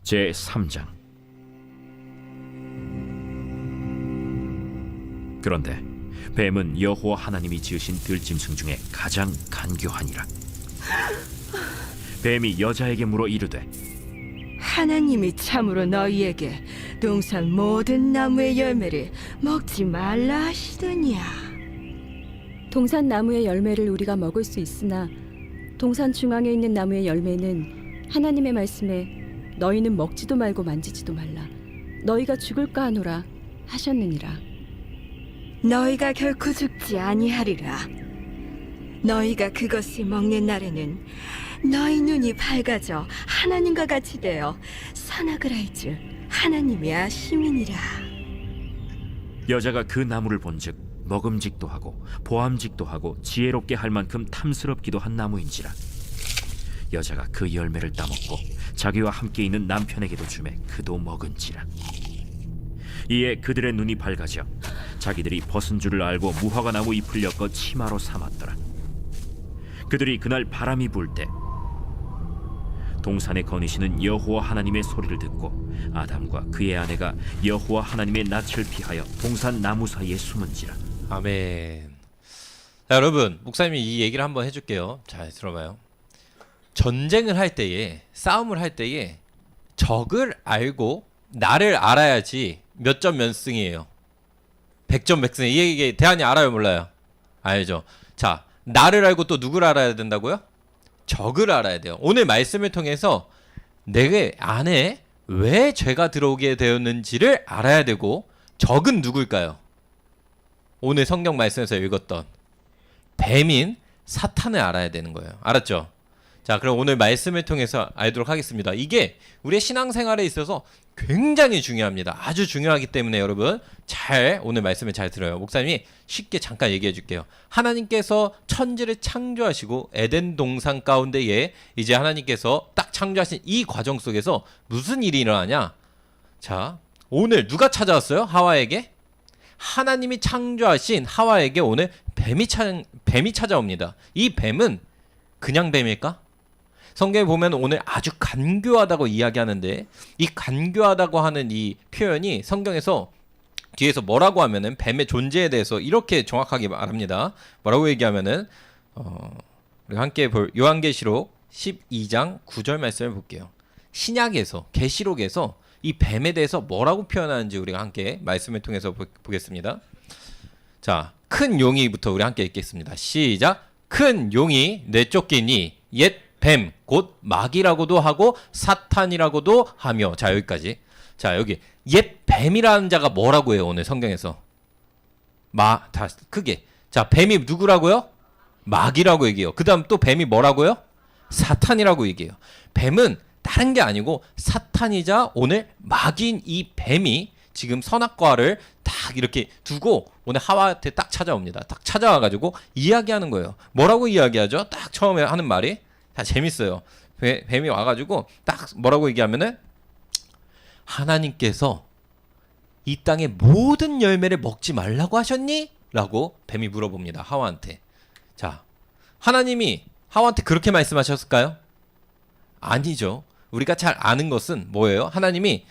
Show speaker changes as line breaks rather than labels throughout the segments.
제3장. 그런데 뱀은 여호와 하나님이 지으신 들짐승 중에 가장 간교하니라. 뱀이 여자에게 물어 이르되,
하나님이 참으로 너희에게 동산 모든 나무의 열매를 먹지 말라 하시더냐?
동산 나무의 열매를 우리가 먹을 수 있으나 동산 중앙에 있는 나무의 열매는 하나님의 말씀에 너희는 먹지도 말고 만지지도 말라, 너희가 죽을까 하노라 하셨느니라.
너희가 결코 죽지 아니하리라. 너희가 그것을 먹는 날에는 너희 눈이 밝아져 하나님과 같이 되어 선악을 알 줄 하나님이 아심이니라.
여자가 그 나무를 본즉 먹음직도 하고 보암직도 하고 지혜롭게 할 만큼 탐스럽기도 한 나무인지라. 여자가 그 열매를 따먹고 자기와 함께 있는 남편에게도 주매 그도 먹은지라. 이에 그들의 눈이 밝아져 자기들이 벗은 줄을 알고 무화과 나무 잎을 엮어 치마로 삼았더라. 그들이 그날 바람이 불 때 동산에 거니시는 여호와 하나님의 소리를 듣고 아담과 그의 아내가 여호와 하나님의 낯을 피하여 동산 나무 사이에 숨은지라.
아멘. 자, 여러분, 목사님이 이 얘기를 한번 해줄게요. 잘 들어봐요. 전쟁을 할 때에, 싸움을 할 때에 적을 알고 나를 알아야지 몇 점 몇 승이에요. 100점 100승. 이 얘기 대한이 알아요, 몰라요? 알죠. 자, 나를 알고 또 누구를 알아야 된다고요? 적을 알아야 돼요. 오늘 말씀을 통해서 내 안에 왜 죄가 들어오게 되었는지를 알아야 되고, 적은 누굴까요? 오늘 성경 말씀에서 읽었던 뱀인 사탄을 알아야 되는 거예요. 알았죠? 자, 그럼 오늘 말씀을 통해서 알도록 하겠습니다. 이게 우리의 신앙생활에 있어서 굉장히 중요합니다. 아주 중요하기 때문에 여러분 오늘 말씀을 잘 들어요. 목사님이 쉽게 잠깐 얘기해 줄게요. 하나님께서 천지를 창조하시고 에덴 동산 가운데에 이제 하나님께서 딱 창조하신 이 과정 속에서 무슨 일이 일어나냐? 자, 오늘 누가 찾아왔어요? 하와에게? 하나님이 창조하신 하와에게 오늘 뱀이 찾아옵니다. 이 뱀은 그냥 뱀일까? 성경에 보면 오늘 아주 간교하다고 이야기하는데, 이 간교하다고 하는 이 표현이 성경에서 뒤에서 뭐라고 하면은 뱀의 존재에 대해서 이렇게 정확하게 말합니다. 뭐라고 얘기하면은 우리 함께 볼 요한계시록 12장 9절 말씀을 볼게요. 신약에서, 계시록에서 이 뱀에 대해서 뭐라고 표현하는지 우리가 함께 말씀을 통해서 보겠습니다. 자, 큰 용이부터 우리 함께 읽겠습니다. 시작. 큰 용이 내쫓기니 옛 뱀, 곧 마귀라고도 하고 사탄이라고도 하며. 자, 여기까지. 자, 여기 옛 뱀이라는 자가 뭐라고 해요, 오늘 성경에서? 다 크게. 자, 뱀이 누구라고요? 마귀라고 얘기해요. 그 다음 또 뱀이 뭐라고요? 사탄이라고 얘기해요. 뱀은 다른 게 아니고 사탄이자 오늘 마귀인 이 뱀이 지금 선악과를 딱 이렇게 두고 오늘 하와한테 딱 찾아옵니다. 딱 찾아와가지고 이야기하는 거예요. 뭐라고 이야기하죠? 딱 처음에 하는 말이 다 재밌어요. 뱀이 와가지고 딱 뭐라고 얘기하면은, 하나님께서 이 땅의 모든 열매를 먹지 말라고 하셨니? 라고 뱀이 물어봅니다. 하와한테. 자, 하나님이 하와한테 그렇게 말씀하셨을까요? 아니죠. 우리가 잘 아는 것은 뭐예요? 하나님이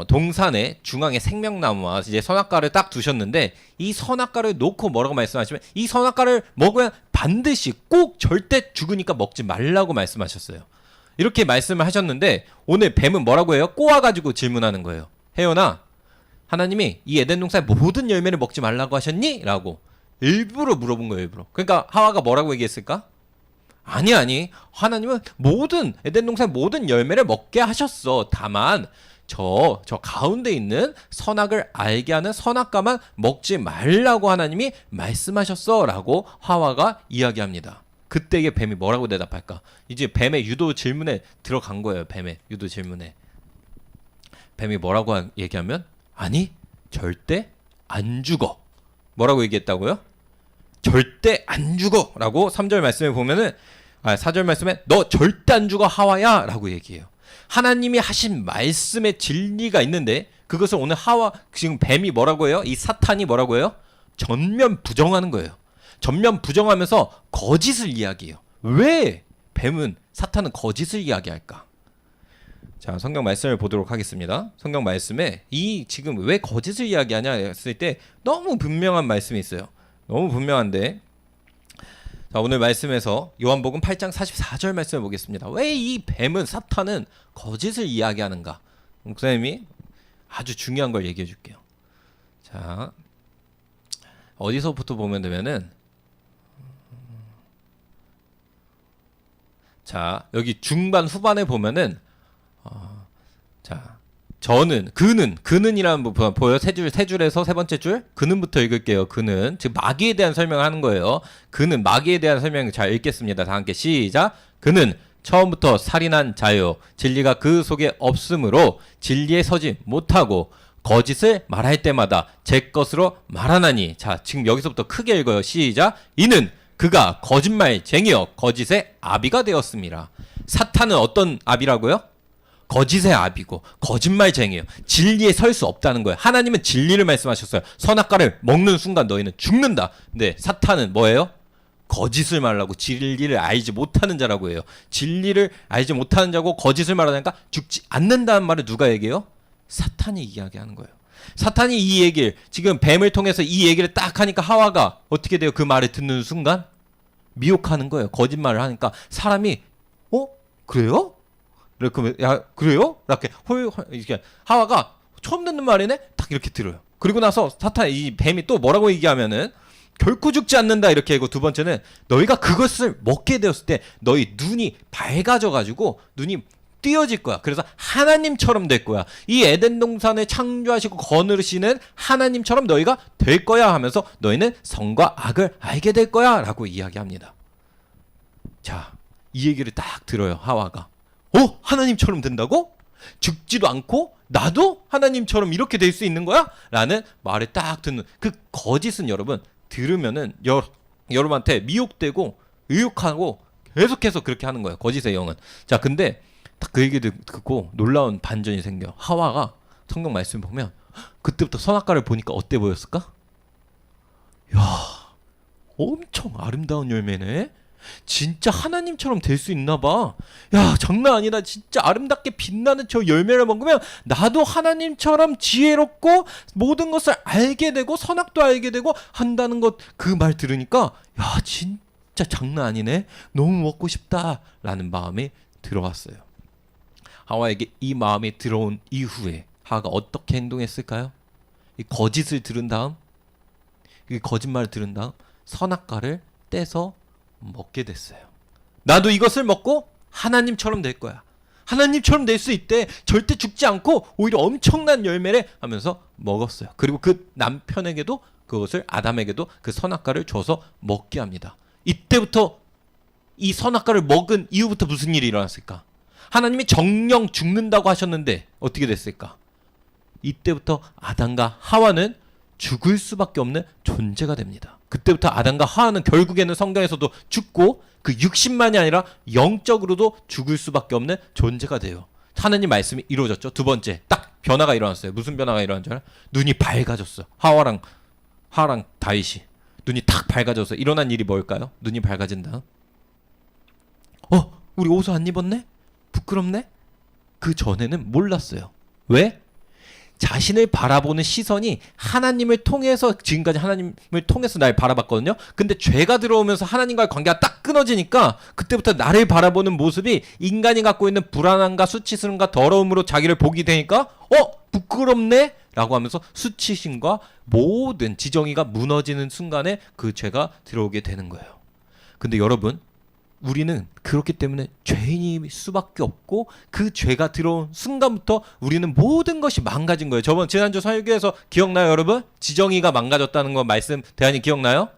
동산의 중앙에 생명나무와 이제 선악과를 딱 두셨는데, 이 선악과를 놓고 뭐라고 말씀하시면, 이 선악과를 먹으면 반드시 꼭 절대 죽으니까 먹지 말라고 말씀하셨어요. 이렇게 말씀을 하셨는데, 오늘 뱀은 뭐라고 해요? 꼬아가지고 질문하는 거예요. 혜연아, 하나님이 이 에덴 동산의 모든 열매를 먹지 말라고 하셨니? 라고 일부러 물어본 거예요. 일부러. 그러니까 하와가 뭐라고 얘기했을까? 아니, 하나님은 모든 에덴 동산의 모든 열매를 먹게 하셨어. 다만 저 가운데 있는 선악을 알게 하는 선악과만 먹지 말라고 하나님이 말씀하셨어 라고 하와가 이야기합니다. 그때 이게 뱀이 뭐라고 대답할까? 이제 뱀의 유도 질문에 들어간 거예요. 뱀의 유도 질문에. 뱀이 뭐라고 얘기하면, 아니, 절대 안 죽어. 뭐라고 얘기했다고요? 절대 안 죽어 라고 3절 말씀에 보면은, 4절 말씀에 너 절대 안 죽어 하와야 라고 얘기해요. 하나님이 하신 말씀의 진리가 있는데, 그것을 오늘 지금 뱀이 뭐라고 해요? 이 사탄이 뭐라고 해요? 전면 부정하는 거예요. 전면 부정하면서 거짓을 이야기해요. 왜 사탄은 거짓을 이야기할까? 자, 성경 말씀을 보도록 하겠습니다. 성경 말씀에 이 지금 왜 거짓을 이야기하냐 했을 때 너무 분명한 말씀이 있어요. 너무 분명한데, 자, 오늘 말씀에서 요한복음 8장 44절 말씀을 보겠습니다. 왜 이 뱀은, 사탄은 거짓을 이야기하는가? 목사님이 아주 중요한 걸 얘기해 줄게요. 자, 어디서부터 보면 되면은, 자, 여기 중반 후반에 보면은, 자, 그는이라는 부분 보여? 세 줄에서 세 번째 줄, 그는부터 읽을게요. 그는, 즉 마귀에 대한 설명을 하는 거예요. 그는 마귀에 대한 설명 잘 읽겠습니다. 다 함께 시작. 그는 처음부터 살인한 자요, 진리가 그 속에 없으므로 진리에 서지 못하고 거짓을 말할 때마다 제 것으로 말하나니. 자, 지금 여기서부터 크게 읽어요. 시작. 이는 그가 거짓말쟁이여 거짓의 아비가 되었습니다. 사탄은 어떤 아비라고요? 거짓의 아비고 거짓말쟁이에요. 진리에 설 수 없다는 거예요. 하나님은 진리를 말씀하셨어요. 선악과를 먹는 순간 너희는 죽는다. 근데 사탄은 뭐예요? 거짓을 말하고 진리를 알지 못하는 자라고 해요. 진리를 알지 못하는 자고 거짓을 말하니까 죽지 않는다는 말을 누가 얘기해요? 사탄이 이야기하는 거예요. 사탄이 이 얘기를, 지금 뱀을 통해서 이 얘기를 딱 하니까 하와가 어떻게 돼요? 그 말을 듣는 순간 미혹하는 거예요. 거짓말을 하니까 사람이 그래요? 이렇게, 야, 그래요? 이렇게 이렇게 하와가 처음 듣는 말이네? 딱 이렇게 들어요. 그리고 나서 사탄, 이 뱀이 또 뭐라고 얘기하면은 결코 죽지 않는다 이렇게 하고, 두 번째는 너희가 그것을 먹게 되었을 때 너희 눈이 밝아져 가지고 눈이 띄어질 거야. 그래서 하나님처럼 될 거야. 이 에덴 동산을 창조하시고 거느리시는 하나님처럼 너희가 될 거야 하면서 너희는 선과 악을 알게 될 거야 라고 이야기합니다. 자, 이 얘기를 딱 들어요. 하와가. 하나님처럼 된다고? 죽지도 않고 나도 하나님처럼 이렇게 될 수 있는 거야? 라는 말을 딱 듣는, 그 거짓은 여러분 들으면은 여러분한테 미혹되고 의욕하고 계속해서 그렇게 하는 거예요. 거짓의 영은. 자, 근데 딱 그 얘기 듣고 놀라운 반전이 생겨요. 하와가 성경 말씀 보면 그때부터 선악과를 보니까 어때 보였을까? 야, 엄청 아름다운 열매네. 진짜 하나님처럼 될 수 있나 봐. 야, 장난 아니다. 진짜 아름답게 빛나는 저 열매를 먹으면 나도 하나님처럼 지혜롭고 모든 것을 알게 되고 선악도 알게 되고 한다는 것, 그 말 들으니까 야, 진짜 장난 아니네. 너무 먹고 싶다 라는 마음이 들어왔어요. 하와에게 이 마음이 들어온 이후에 하와가 어떻게 행동했을까요? 이 거짓을 들은 다음, 이 거짓말을 들은 다음 선악과를 떼서 먹게 됐어요. 나도 이것을 먹고 하나님처럼 될 거야. 하나님처럼 될 수 있대. 절대 죽지 않고 오히려 엄청난 열매를 하면서 먹었어요. 그리고 그 남편에게도, 그것을 아담에게도 그 선악과를 줘서 먹게 합니다. 이때부터 이 선악과를 먹은 이후부터 무슨 일이 일어났을까? 하나님이 정령 죽는다고 하셨는데 어떻게 됐을까? 이때부터 아담과 하와는 죽을 수밖에 없는 존재가 됩니다. 그때부터 아담과 하와는 결국에는 성경에서도 죽고 그 60만이 아니라 영적으로도 죽을 수밖에 없는 존재가 돼요. 하나님 말씀이 이루어졌죠. 두 번째, 딱 변화가 일어났어요. 무슨 변화가 일어난 줄 알아요? 눈이 밝아졌어. 하와랑 다윗이 눈이 탁 밝아져서 일어난 일이 뭘까요? 눈이 밝아진 다음, 우리 옷을 안 입었네? 부끄럽네? 그 전에는 몰랐어요. 왜? 자신을 바라보는 시선이 하나님을 통해서, 지금까지 하나님을 통해서 날 바라봤거든요. 근데 죄가 들어오면서 하나님과의 관계가 딱 끊어지니까 그때부터 나를 바라보는 모습이 인간이 갖고 있는 불안함과 수치스러움과 더러움으로 자기를 보게 되니까 부끄럽네? 라고 하면서 수치심과 모든 지정의가 무너지는 순간에 그 죄가 들어오게 되는 거예요. 근데 여러분, 우리는 그렇기 때문에 죄인일 수밖에 없고, 그 죄가 들어온 순간부터 우리는 모든 것이 망가진 거예요. 지난주 설교에서 기억나요, 여러분? 지정이가 망가졌다는 거 말씀 대안이 기억나요?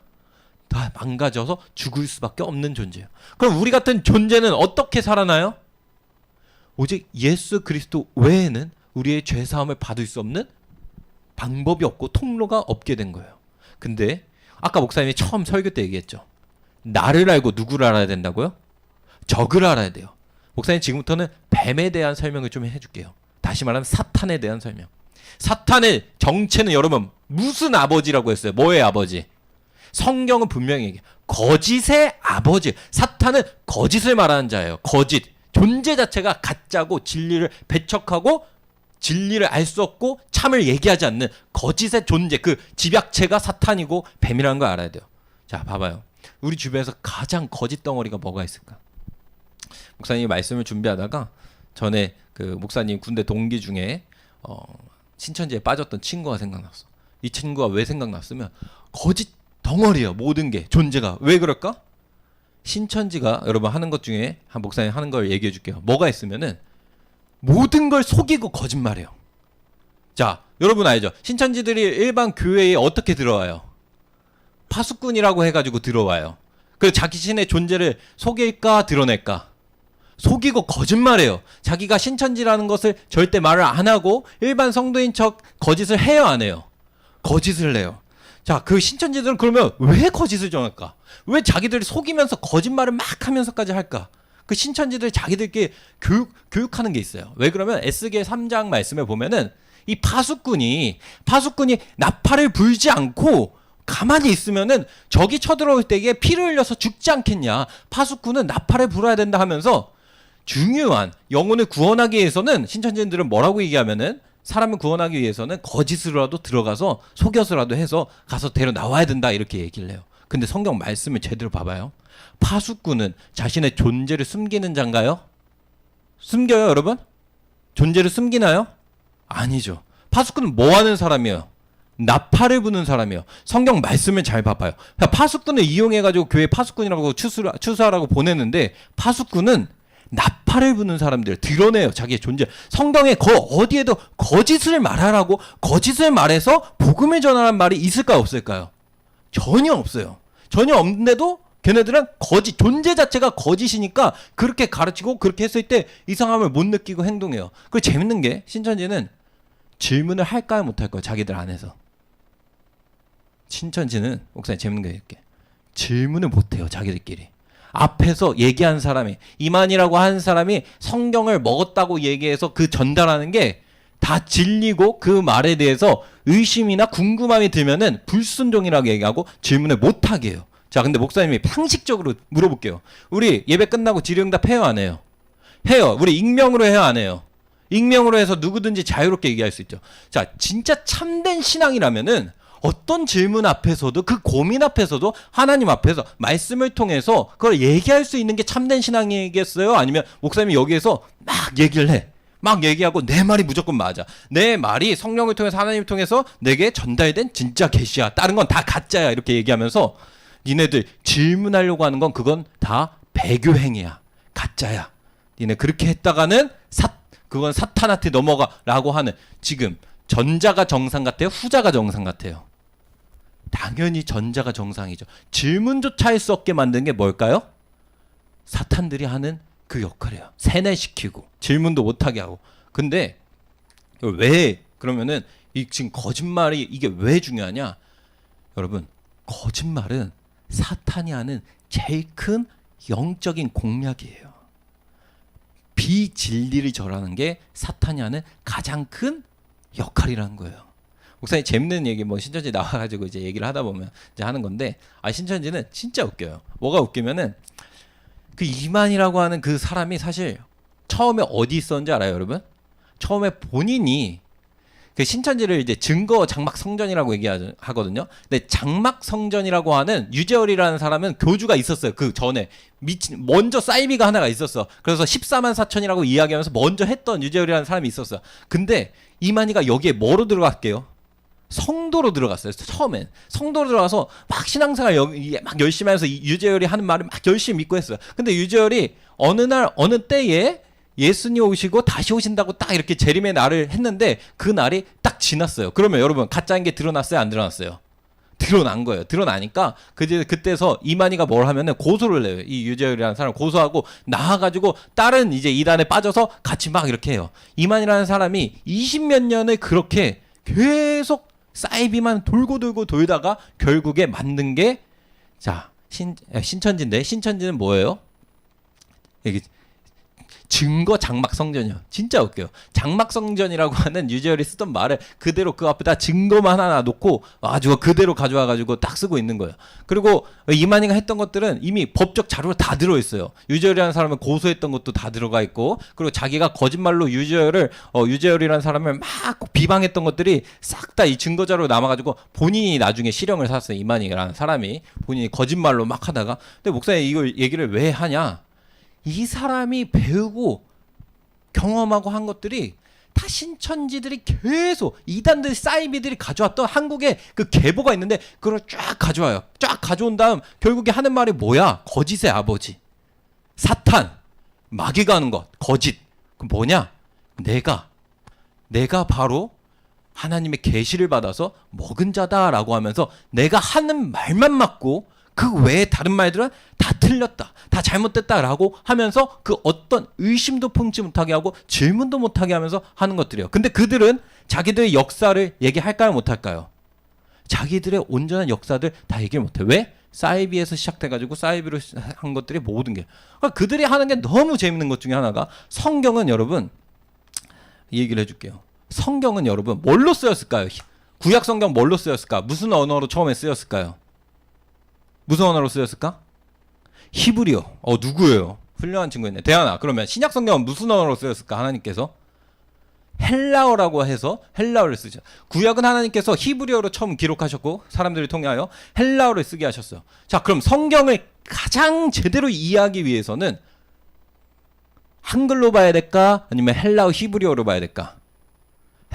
다 망가져서 죽을 수밖에 없는 존재예요. 그럼 우리 같은 존재는 어떻게 살아나요? 오직 예수 그리스도 외에는 우리의 죄 사함을 받을 수 없는 방법이 없고 통로가 없게 된 거예요. 근데 아까 목사님이 처음 설교 때 얘기했죠. 나를 알고 누구를 알아야 된다고요? 적을 알아야 돼요. 목사님, 지금부터는 뱀에 대한 설명을 좀 해줄게요. 다시 말하면 사탄에 대한 설명. 사탄의 정체는 여러분 무슨 아버지라고 했어요? 뭐의 아버지? 성경은 분명히 얘기해요. 거짓의 아버지. 사탄은 거짓을 말하는 자예요. 거짓. 존재 자체가 가짜고 진리를 배척하고 진리를 알 수 없고 참을 얘기하지 않는 거짓의 존재, 그 집약체가 사탄이고 뱀이라는 걸 알아야 돼요. 자, 봐봐요. 우리 주변에서 가장 거짓 덩어리가 뭐가 있을까? 목사님이 말씀을 준비하다가 전에 그 목사님 군대 동기 중에 신천지에 빠졌던 친구가 생각났어. 이 친구가 왜 생각났으면 거짓 덩어리야. 모든 게 존재가. 왜 그럴까? 신천지가 여러분 하는 것 중에 한 목사님 하는 걸 얘기해 줄게요. 뭐가 있으면은 모든 걸 속이고 거짓말해요. 자, 여러분 알죠? 신천지들이 일반 교회에 어떻게 들어와요? 파수꾼이라고 해가지고 들어와요. 그래서 자기 신의 존재를 속일까 드러낼까? 속이고 거짓말해요. 자기가 신천지라는 것을 절대 말을 안 하고 일반 성도인 척 거짓을 해요, 안 해요? 거짓을 해요. 자, 그 신천지들은 그러면 왜 거짓을 정할까? 왜 자기들이 속이면서 거짓말을 막 하면서까지 할까? 그 신천지들 자기들끼리 교육하는 게 있어요. 왜 그러면 에스겔 3장 말씀에 보면은 이 파수꾼이 나팔을 불지 않고 가만히 있으면은 적이 쳐들어올 때에 피를 흘려서 죽지 않겠냐. 파수꾼은 나팔을 불어야 된다 하면서 중요한 영혼을 구원하기 위해서는 신천지들은 뭐라고 얘기하면은 사람을 구원하기 위해서는 거짓으로라도 들어가서 속여서라도 해서 가서 데려 나와야 된다 이렇게 얘기를 해요. 근데 성경 말씀을 제대로 봐봐요. 파수꾼은 자신의 존재를 숨기는 자인가요? 숨겨요, 여러분? 존재를 숨기나요? 아니죠. 파수꾼은 뭐 하는 사람이에요? 나팔을 부는 사람이에요. 성경 말씀을 잘 봐봐요. 파수꾼을 이용해가지고 교회 파수꾼이라고 추수하라고 보내는데 파수꾼은 나팔을 부는 사람들 드러내요. 자기의 존재. 성경에 어디에도 거짓을 말하라고 거짓을 말해서 복음을 전하라는 말이 있을까요? 없을까요? 전혀 없어요. 전혀 없는데도 걔네들은 거짓, 존재 자체가 거짓이니까 그렇게 가르치고 그렇게 했을 때 이상함을 못 느끼고 행동해요. 그리고 재밌는 게 신천지는 질문을 할까요? 못할까요? 자기들 안에서. 신천지는 목사님 재밌는 게 이렇게 질문을 못해요. 자기들끼리. 앞에서 얘기한 사람이 이만이라고 한 사람이 성경을 먹었다고 얘기해서 그 전달하는 게 다 진리고 그 말에 대해서 의심이나 궁금함이 들면은 불순종이라고 얘기하고 질문을 못하게 해요. 자, 근데 목사님이 상식적으로 물어볼게요. 우리 예배 끝나고 질의응답 해요, 안 해요? 해요. 우리 익명으로 해요, 안 해요? 익명으로 해서 누구든지 자유롭게 얘기할 수 있죠. 자, 진짜 참된 신앙이라면은 어떤 질문 앞에서도 그 고민 앞에서도 하나님 앞에서 말씀을 통해서 그걸 얘기할 수 있는 게 참된 신앙이겠어요? 아니면 목사님이 여기에서 막 얘기를 해. 막 얘기하고 내 말이 무조건 맞아. 내 말이 성령을 통해서 하나님을 통해서 내게 전달된 진짜 계시야. 다른 건 다 가짜야. 이렇게 얘기하면서 니네들 질문하려고 하는 건 그건 다 배교 행위야. 가짜야. 니네 그렇게 했다가는 그건 사탄한테 넘어가라고 하는 지금 전자가 정상 같아요? 후자가 정상 같아요? 당연히 전자가 정상이죠. 질문조차 할 수 없게 만든 게 뭘까요? 사탄들이 하는 그 역할이에요. 세뇌시키고 질문도 못하게 하고. 근데 왜 그러면은 지금 거짓말이 이게 왜 중요하냐? 여러분, 거짓말은 사탄이 하는 제일 큰 영적인 공략이에요. 비진리를 절하는 게 사탄이 하는 가장 큰 역할이라는 거예요. 목사님 재밌는 얘기 뭐 신천지 나와가지고 이제 얘기를 하다 보면 이제 하는 건데, 신천지는 진짜 웃겨요. 뭐가 웃기면은 그 이만이라고 하는 그 사람이 사실 처음에 어디 있었는지 알아요, 여러분? 처음에 본인이 그 신천지를 이제 증거 장막 성전이라고 얘기하거든요. 근데 장막 성전이라고 하는 유재열이라는 사람은 교주가 있었어요. 그 전에 먼저 사이비가 하나가 있었어. 그래서 14만 4천이라고 이야기하면서 먼저 했던 유재열이라는 사람이 있었어요. 근데 이만희가 여기에 뭐로 들어갈게요? 성도로 들어갔어요. 처음엔 성도로 들어가서 막 신앙생활 막 열심히 하면서 유재열이 하는 말을 막 열심히 믿고 했어요. 근데 유재열이 어느 날 어느 때에 예수님 오시고 다시 오신다고 딱 이렇게 재림의 날을 했는데 그 날이 딱 지났어요. 그러면 여러분 가짜인 게 드러났어요, 안 드러났어요? 드러난 거예요. 드러나니까 그때서 이만희가 뭘 하면은 고소를 해요. 이 유재열이라는 사람을 고소하고 나와가지고 다른 이제 이단에 빠져서 같이 막 이렇게 해요. 이만희라는 사람이 20몇 년을 그렇게 계속 사이비만 돌고 돌다가 결국에 만든 게 신천지인데, 신천지는 뭐예요? 이게 증거 장막 성전이요. 진짜 웃겨요. 장막 성전이라고 하는 유재열이 쓰던 말을 그대로 그 앞에다 증거만 하나 놓고 아주 그대로 가져와가지고 딱 쓰고 있는 거예요. 그리고 이만희가 했던 것들은 이미 법적 자료로 다 들어있어요. 유재열이라는 사람을 고소했던 것도 다 들어가 있고, 그리고 자기가 거짓말로 유재열이라는 사람을 막 비방했던 것들이 싹 다 이 증거 자료로 남아가지고 본인이 나중에 실형을 샀어요. 이만희라는 사람이 본인이 거짓말로 막 하다가. 근데 목사님 이걸 얘기를 왜 하냐? 이 사람이 배우고 경험하고 한 것들이 다 신천지들이 계속 이단들 사이비들이 가져왔던 한국에 그 계보가 있는데 그걸 쫙 가져와요. 쫙 가져온 다음 결국에 하는 말이 뭐야? 거짓의 아버지, 사탄, 마귀가 하는 것, 거짓. 그 뭐냐? 내가 바로 하나님의 계시를 받아서 먹은 자다라고 하면서 내가 하는 말만 맞고 그 외에 다른 말들은 다 틀렸다, 다 잘못됐다라고 하면서 그 어떤 의심도 품지 못하게 하고 질문도 못하게 하면서 하는 것들이에요. 근데 그들은 자기들의 역사를 얘기할까요, 못할까요? 자기들의 온전한 역사들 다 얘기를 못해. 왜? 사이비에서 시작돼가지고 사이비로 한 것들이 모든 게. 그러니까 그들이 하는 게 너무 재밌는 것 중에 하나가, 성경은 여러분 이 얘기를 해줄게요. 성경은 여러분 뭘로 쓰였을까요? 구약 성경 뭘로 쓰였을까? 무슨 언어로 처음에 쓰였을까요? 무슨 언어로 쓰였을까? 히브리어. 누구예요? 훌륭한 친구였네. 대안아, 그러면 신약 성경은 무슨 언어로 쓰였을까? 하나님께서 헬라어라고 해서 헬라어를 쓰죠. 구약은 하나님께서 히브리어로 처음 기록하셨고 사람들을 통하여 헬라어를 쓰게 하셨어요. 자, 그럼 성경을 가장 제대로 이해하기 위해서는 한글로 봐야 될까? 아니면 헬라어 히브리어로 봐야 될까?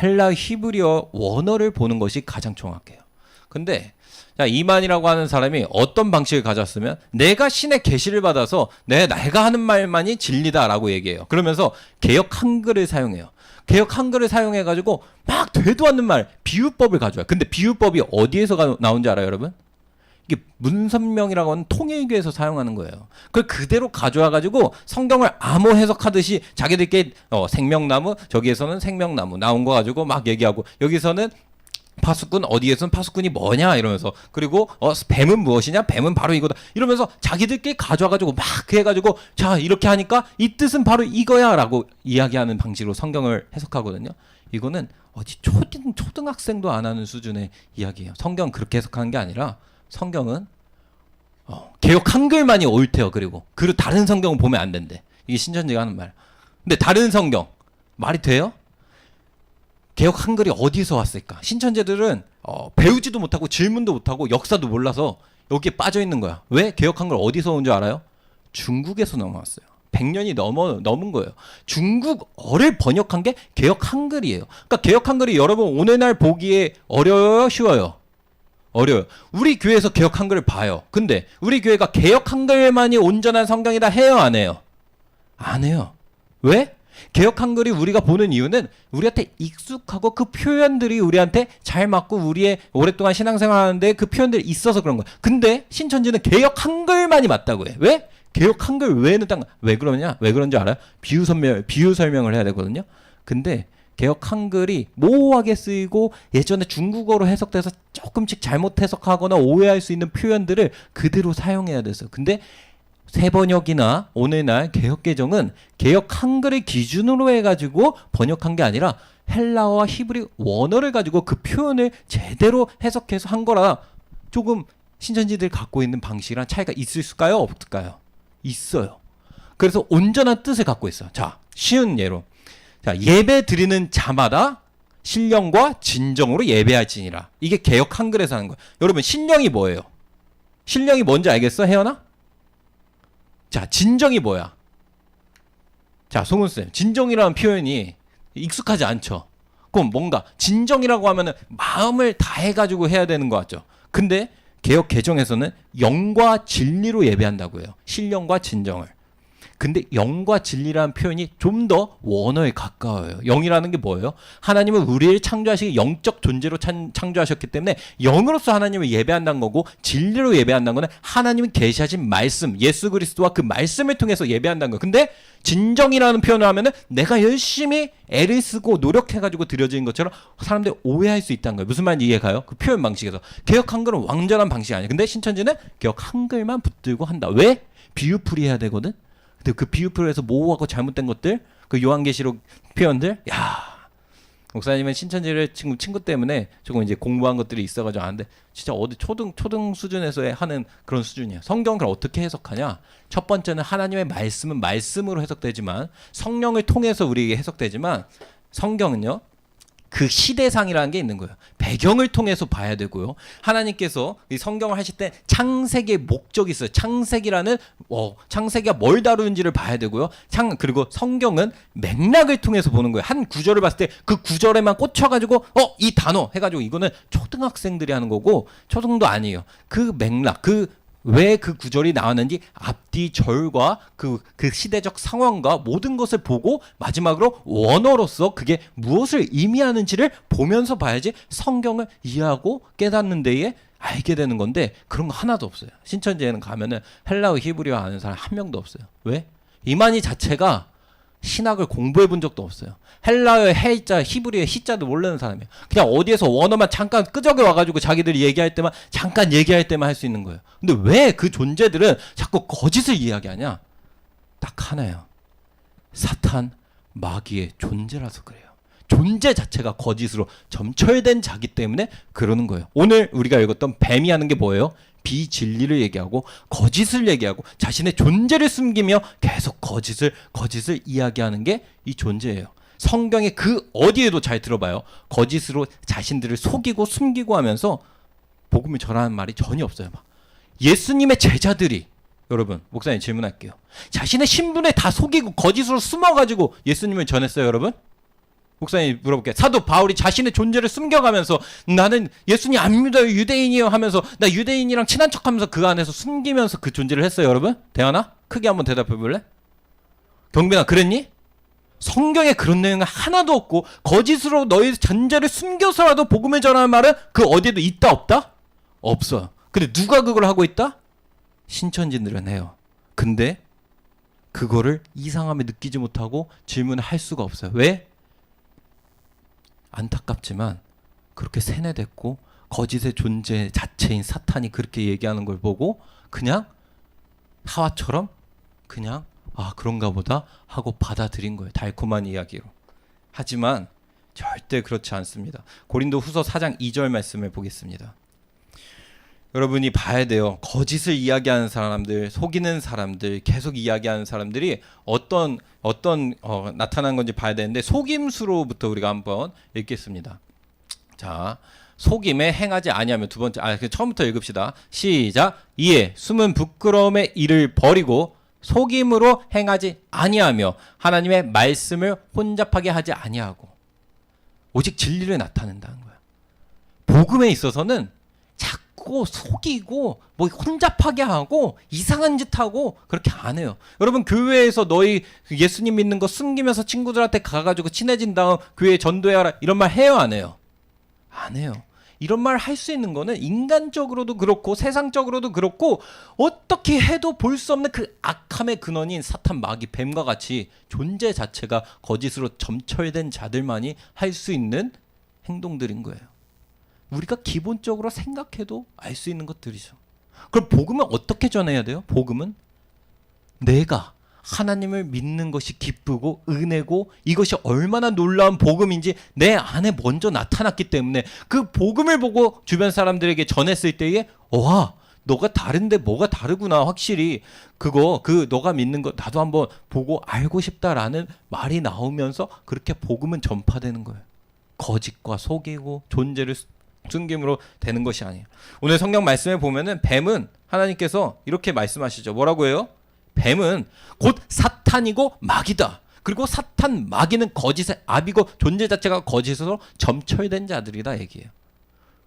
헬라어 히브리어 원어를 보는 것이 가장 정확해요. 근데 자, 이만이라고 하는 사람이 어떤 방식을 가졌으면 내가 신의 계시를 받아서 내가 하는 말만이 진리다라고 얘기해요. 그러면서 개역 한글을 사용해요. 개역 한글을 사용해가지고 막 되도 않는 말, 비유법을 가져와요. 근데 비유법이 어디에서 나온지 알아요, 여러분? 이게 문선명이라고 하는 통일교에서 사용하는 거예요. 그걸 그대로 가져와가지고 성경을 암호 해석하듯이 자기들끼리 생명나무, 저기에서는 생명나무 나온 거 가지고 막 얘기하고, 여기서는 파수꾼, 어디에서는 파수꾼이 뭐냐 이러면서, 그리고 뱀은 무엇이냐, 뱀은 바로 이거다 이러면서 자기들끼리 가져와가지고 막 해가지고 자 이렇게 하니까 이 뜻은 바로 이거야 라고 이야기하는 방식으로 성경을 해석하거든요. 이거는 어디 초등학생도 안 하는 수준의 이야기예요. 성경 그렇게 해석하는 게 아니라 성경은 개역 한글만이 옳대요. 그리고 다른 성경은 보면 안 된대. 이게 신천지가 하는 말. 근데 다른 성경 말이 돼요? 개역 한글이 어디서 왔을까? 신천지들은 배우지도 못하고 질문도 못하고 역사도 몰라서 여기에 빠져 있는 거야. 왜? 개역 한글 어디서 온 줄 알아요? 중국에서 넘어왔어요. 100년이 넘은 거예요. 중국어를 번역한 게 개역 한글이에요. 그러니까 개역 한글이 여러분 오늘날 보기에 어려워요? 쉬워요? 어려워요. 우리 교회에서 개역 한글을 봐요. 근데 우리 교회가 개역 한글만이 온전한 성경이다 해요? 안 해요? 안 해요. 왜? 개역 한글이 우리가 보는 이유는 우리한테 익숙하고 그 표현들이 우리한테 잘 맞고 우리의 오랫동안 신앙생활 하는데 그 표현들이 있어서 그런 거야. 근데 신천지는 개역 한글만이 맞다고 해. 왜? 개역 한글 외에는 왜 그러냐? 왜 그런 줄 알아요? 비유 설명을 해야 되거든요. 근데 개역 한글이 모호하게 쓰이고 예전에 중국어로 해석돼서 조금씩 잘못 해석하거나 오해할 수 있는 표현들을 그대로 사용해야 돼서. 근데 새번역이나 오늘날 개역개정은 개역 한글을 기준으로 해가지고 번역한 게 아니라 헬라어와 히브리 원어를 가지고 그 표현을 제대로 해석해서 한 거라 조금 신천지들 갖고 있는 방식이랑 차이가 있을까요? 없을까요? 있어요. 그래서 온전한 뜻을 갖고 있어요. 자, 쉬운 예로. 자, 예배 드리는 자마다 신령과 진정으로 예배할지니라. 이게 개역 한글에서 하는 거예요. 여러분, 신령이 뭐예요? 신령이 뭔지 알겠어? 혜연아? 자, 진정이 뭐야? 자, 송은쌤, 진정이라는 표현이 익숙하지 않죠? 그럼 뭔가 진정이라고 하면은 마음을 다해가지고 해야 되는 것 같죠? 근데 개역 개정에서는 영과 진리로 예배한다고 해요. 신령과 진정을. 근데 영과 진리라는 표현이 좀 더 원어에 가까워요. 영이라는 게 뭐예요? 하나님은 우리를 창조하시기 영적 존재로 창조하셨기 때문에 영으로서 하나님을 예배한다는 거고, 진리로 예배한다는 거는 하나님이 계시하신 말씀, 예수 그리스도와 그 말씀을 통해서 예배한다는 거예요. 근데 진정이라는 표현을 하면은 내가 열심히 애를 쓰고 노력해가지고 드려진 것처럼 사람들이 오해할 수 있다는 거예요. 무슨 말인지 이해가요? 그 표현 방식에서. 개역 한글은 완전한 방식이 아니에요. 근데 신천지는 개역 한글만 붙들고 한다. 왜? 비유풀이 해야 되거든? 그때 그 비유표에서 모호하고 잘못된 것들, 그 요한계시록 표현들, 야, 목사님은 신천지를 친구 때문에 조금 이제 공부한 것들이 있어가지고 아는데 진짜 어디 초등 수준에서 하는 그런 수준이야. 성경을 어떻게 해석하냐? 첫 번째는 하나님의 말씀은 말씀으로 해석되지만 성령을 통해서 우리에게 해석되지만 성경은요, 그 시대상이라는 게 있는 거예요. 배경을 통해서 봐야 되고요. 하나님께서 이 성경을 하실 때 창세기의 목적이 있어요. 창세기라는 창세기가 뭘 다루는지를 봐야 되고요. 그리고 성경은 맥락을 통해서 보는 거예요. 한 구절을 봤을 때 그 구절에만 꽂혀가지고 이 단어 해가지고 이거는 초등학생들이 하는 거고 초등도 아니에요. 그 맥락, 왜 그 구절이 나왔는지 앞뒤 절과 그 시대적 상황과 모든 것을 보고 마지막으로 원어로서 그게 무엇을 의미하는지를 보면서 봐야지 성경을 이해하고 깨닫는 데에 알게 되는 건데 그런 거 하나도 없어요. 신천지에는 가면은 헬라어 히브리어 아는 사람 한 명도 없어요. 왜? 이만희 자체가 신학을 공부해 본 적도 없어요. 헬라어의 해자, 히브리어의 히자도 모르는 사람이에요. 그냥 어디에서 원어만 잠깐 끄적여 와가지고 자기들이 얘기할 때만 잠깐 얘기할 때만 할 수 있는 거예요. 근데 왜 그 존재들은 자꾸 거짓을 이야기하냐? 딱 하나예요. 사탄, 마귀의 존재라서 그래요. 존재 자체가 거짓으로 점철된 자기 때문에 그러는 거예요. 오늘 우리가 읽었던 뱀이 하는 게 뭐예요? 비진리를 얘기하고 거짓을 얘기하고 자신의 존재를 숨기며 계속 거짓을 이야기하는 게 이 존재예요. 성경의 그 어디에도 잘 들어봐요. 거짓으로 자신들을 속이고 숨기고 하면서 복음을 전하는 말이 전혀 없어요. 막. 예수님의 제자들이 여러분 목사님 질문할게요. 자신의 신분에 다 속이고 거짓으로 숨어가지고 예수님을 전했어요, 여러분? 목사님 물어볼게요. 사도 바울이 자신의 존재를 숨겨가면서 나는 예수님 안 믿어요, 유대인이에요 하면서 나 유대인이랑 친한 척하면서 그 안에서 숨기면서 그 존재를 했어요, 여러분? 대하나? 크게 한번 대답해 볼래? 경빈아, 그랬니? 성경에 그런 내용은 하나도 없고 거짓으로 너희 존재를 숨겨서라도 복음을 전하는 말은 그 어디에도 있다 없다? 없어요. 근데 누가 그걸 하고 있다? 신천지들은 해요. 근데 그거를 이상함에 느끼지 못하고 질문을 할 수가 없어요. 왜? 안타깝지만 그렇게 세뇌됐고 거짓의 존재 자체인 사탄이 그렇게 얘기하는 걸 보고 그냥 하와처럼 그냥 그런가 보다 하고 받아들인 거예요. 달콤한 이야기로. 하지만 절대 그렇지 않습니다. 고린도 후서 4장 2절 말씀을 보겠습니다. 여러분이 봐야 돼요. 거짓을 이야기하는 사람들, 속이는 사람들, 계속 이야기하는 사람들이 어떤 나타나는 건지 봐야 되는데 속임수로부터 우리가 한번 읽겠습니다. 자, 속임에 행하지 아니하면 두 번째, 처음부터 읽읍시다. 시작. 이에 숨은 부끄러움의 일을 버리고 속임으로 행하지 아니하며 하나님의 말씀을 혼잡하게 하지 아니하고 오직 진리를 나타낸다는 거야. 복음에 있어서는 자꾸 속이고 뭐 혼잡하게 하고 이상한 짓 하고 그렇게 안 해요. 여러분 교회에서 너희 예수님 믿는 거 숨기면서 친구들한테 가가지고 친해진 다음 교회에 전도해라 이런 말 해요, 안 해요? 안 해요. 이런 말 할 수 있는 거는 인간적으로도 그렇고 세상적으로도 그렇고 어떻게 해도 볼 수 없는 그 악함의 근원인 사탄, 마귀, 뱀과 같이 존재 자체가 거짓으로 점철된 자들만이 할 수 있는 행동들인 거예요. 우리가 기본적으로 생각해도 알 수 있는 것들이죠. 그럼 복음은 어떻게 전해야 돼요? 복음은 내가 하나님을 믿는 것이 기쁘고 은혜고 이것이 얼마나 놀라운 복음인지 내 안에 먼저 나타났기 때문에 그 복음을 보고 주변 사람들에게 전했을 때에 와, 너가 다른데 뭐가 다르구나, 확실히 너가 믿는 거 나도 한번 보고 알고 싶다라는 말이 나오면서 그렇게 복음은 전파되는 거예요. 거짓과 속이고 존재를 숨김으로 되는 것이 아니에요. 오늘 성경 말씀에 보면은 뱀은 하나님께서 이렇게 말씀하시죠. 뭐라고 해요? 뱀은 곧 사탄이고 마귀다. 그리고 사탄, 마귀는 거짓의 압이고 존재 자체가 거짓으로 점철된 자들이다 얘기해요.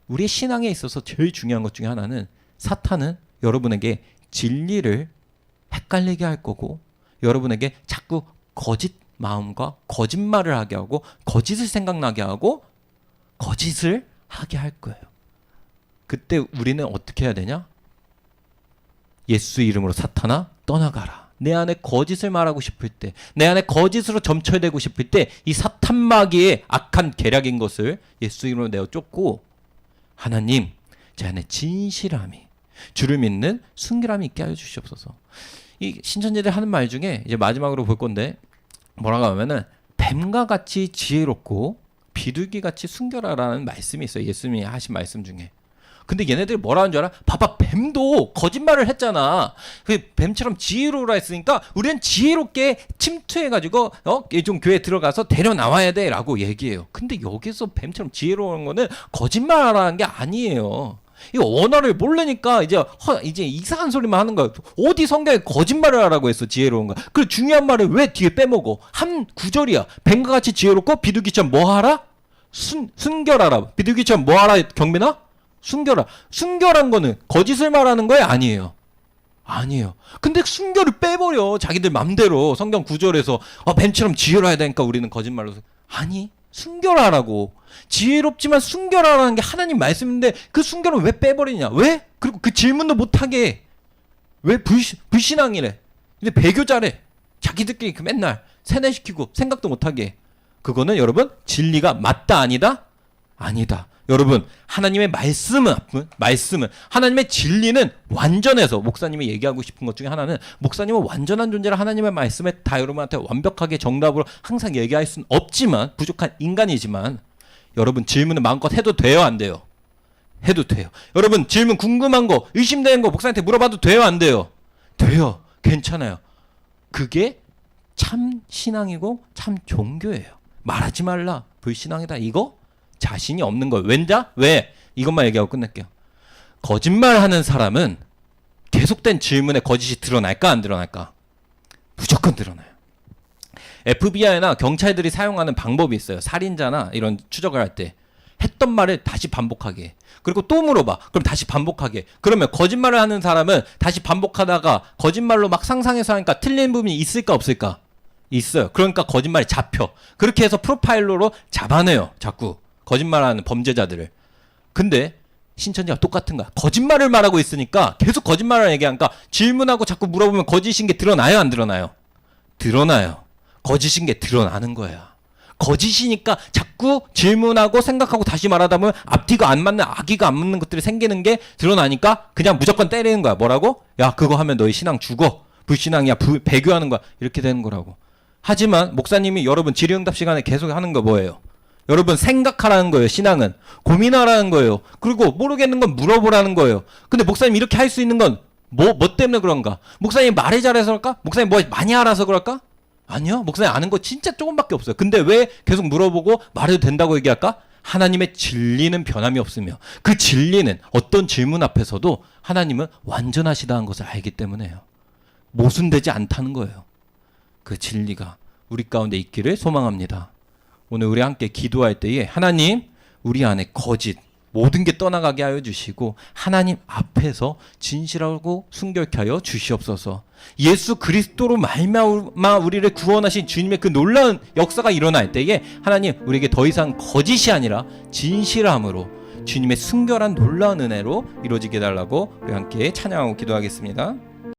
우리의 신앙에 있어서 제일 중요한 것 중에 하나는 사탄은 여러분에게 진리를 헷갈리게 할 거고 여러분에게 자꾸 거짓 마음과 거짓말을 하게 하고 거짓을 생각나게 하고 거짓을 하게 할 거예요. 그때 우리는 어떻게 해야 되냐? 예수 이름으로 사탄아 떠나가라. 내 안에 거짓을 말하고 싶을 때, 내 안에 거짓으로 점철되고 싶을 때 이 사탄 마귀의 악한 계략인 것을 예수 이름으로 내어 쫓고 하나님, 제 안에 진실함이, 주를 믿는 순결함이 있게 하여 주시옵소서. 이 신천지들 하는 말 중에 이제 마지막으로 볼 건데 뭐라고 하면은 뱀과 같이 지혜롭고 비둘기 같이 순결하라는 말씀이 있어요. 예수님이 하신 말씀 중에. 근데 얘네들이 뭐라는 줄 알아? 봐봐, 뱀도 거짓말을 했잖아. 그 뱀처럼 지혜로우라 했으니까 우리는 지혜롭게 침투해가지고 좀 교회에 들어가서 데려 나와야 돼라고 얘기해요. 근데 여기서 뱀처럼 지혜로운 거는 거짓말하라는 게 아니에요. 이 언어를 모르니까 이제 이상한 소리만 하는 거야. 어디 성경에 거짓말을 하라고 했어, 지혜로운 거. 그 중요한 말을 왜 뒤에 빼먹어? 한 구절이야. 뱀과 같이 지혜롭고 비둘기처럼 뭐 하라? 순결하라. 비둘기처럼 뭐 하라, 경민아? 순결한 거는 거짓을 말하는 거야? 아니에요. 아니에요. 근데 순결을 빼버려. 자기들 맘대로 성경 구절에서 뱀처럼 지혜로워야 되니까 우리는 거짓말로. 아니, 순결하라고. 지혜롭지만 순결하라는 게 하나님 말씀인데 그 순결을 왜 빼버리냐? 왜? 그리고 그 질문도 못하게 해. 왜 불신앙이래? 근데 배교자래. 자기들끼리 그 맨날 세뇌시키고 생각도 못하게 해. 그거는 여러분 진리가 맞다 아니다? 아니다. 여러분 하나님의 말씀은 하나님의 진리는 완전해서 목사님이 얘기하고 싶은 것 중에 하나는 목사님은 완전한 존재라 하나님의 말씀에 다 여러분한테 완벽하게 정답으로 항상 얘기할 수는 없지만 부족한 인간이지만 여러분 질문을 마음껏 해도 돼요 안 돼요? 해도 돼요. 여러분 질문 궁금한 거 의심되는 거 목사님한테 물어봐도 돼요 안 돼요? 돼요. 괜찮아요. 그게 참 신앙이고 참 종교예요. 말하지 말라 불신앙이다 이거 자신이 없는 거예요. 왜? 이것만 얘기하고 끝낼게요. 거짓말하는 사람은 계속된 질문에 거짓이 드러날까 안 드러날까? 무조건 드러나요. FBI나 경찰들이 사용하는 방법이 있어요. 살인자나 이런 추적을 할 때 했던 말을 다시 반복하게 해. 그리고 또 물어봐. 그럼 다시 반복하게 해. 그러면 거짓말을 하는 사람은 다시 반복하다가 거짓말로 막 상상해서 하니까 틀린 부분이 있을까 없을까? 있어요. 그러니까 거짓말이 잡혀. 그렇게 해서 프로파일러로 잡아내요. 자꾸 거짓말하는 범죄자들을. 근데 신천지가 똑같은 거야. 거짓말을 말하고 있으니까 계속 거짓말을 얘기하니까 질문하고 자꾸 물어보면 거짓인 게 드러나요 안 드러나요? 드러나요. 거짓인 게 드러나는 거야. 거짓이니까 자꾸 질문하고 생각하고 다시 말하다 보면 앞뒤가 안 맞는 악의가 안 맞는 것들이 생기는 게 드러나니까 그냥 무조건 때리는 거야. 뭐라고? 야 그거 하면 너희 신앙 죽어. 불신앙이야. 배교하는 거야. 이렇게 되는 거라고. 하지만 목사님이 여러분 질의응답 시간에 계속 하는 거 뭐예요? 여러분 생각하라는 거예요. 신앙은 고민하라는 거예요. 그리고 모르겠는 건 물어보라는 거예요. 근데 목사님 이렇게 할 수 있는 건 뭐 때문에 그런가? 목사님 말이 잘해서 그럴까? 목사님 뭐 많이 알아서 그럴까? 아니요. 목사님 아는 거 진짜 조금밖에 없어요. 근데 왜 계속 물어보고 말해도 된다고 얘기할까? 하나님의 진리는 변함이 없으며 그 진리는 어떤 질문 앞에서도 하나님은 완전하시다는 것을 알기 때문에요. 모순되지 않다는 거예요. 그 진리가 우리 가운데 있기를 소망합니다. 오늘 우리 함께 기도할 때에 하나님 우리 안에 거짓 모든 게 떠나가게 하여 주시고 하나님 앞에서 진실하고 순결케 하여 주시옵소서. 예수 그리스도로 말미암아 우리를 구원하신 주님의 그 놀라운 역사가 일어날 때에 하나님 우리에게 더 이상 거짓이 아니라 진실함으로 주님의 순결한 놀라운 은혜로 이루어지게 해달라고 우리 함께 찬양하고 기도하겠습니다.